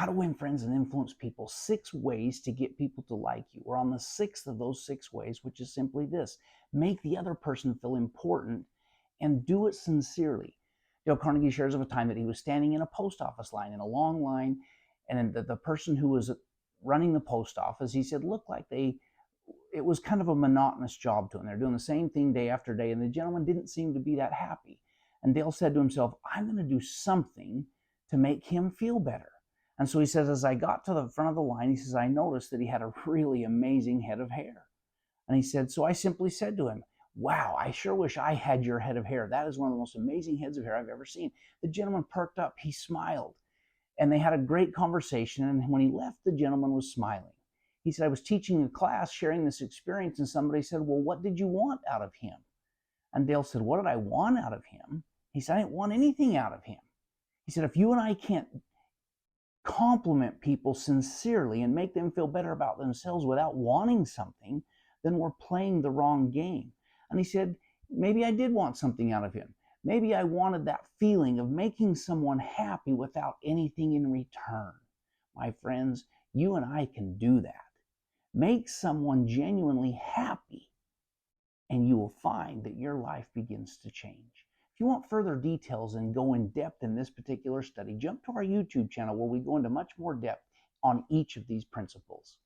How to Win Friends and Influence People, 6 ways to get people to like you. We're on the 6th of those 6 ways, which is simply this: make the other person feel important and do it sincerely. Dale Carnegie shares of a time that he was standing in a post office line, in a long line, and the person who was running the post office, he said, looked like it was kind of a monotonous job to them. They're doing the same thing day after day, and the gentleman didn't seem to be that happy. And Dale said to himself, I'm going to do something to make him feel better. And so he says, as I got to the front of the line, he says, I noticed that he had a really amazing head of hair. And he said, so I simply said to him, wow, I sure wish I had your head of hair. That is one of the most amazing heads of hair I've ever seen. The gentleman perked up, he smiled, and they had a great conversation. And when he left, the gentleman was smiling. He said, I was teaching a class, sharing this experience, and somebody said, well, what did you want out of him? And Dale said, what did I want out of him? He said, I didn't want anything out of him. He said, if you and I can't compliment people sincerely and make them feel better about themselves without wanting something, then we're playing the wrong game. And he said, maybe I did want something out of him. Maybe I wanted that feeling of making someone happy without anything in return. My friends, you and I can do that. Make someone genuinely happy, and you will find that your life begins to change. If you want further details and go in depth in this particular study, jump to our YouTube channel where we go into much more depth on each of these principles.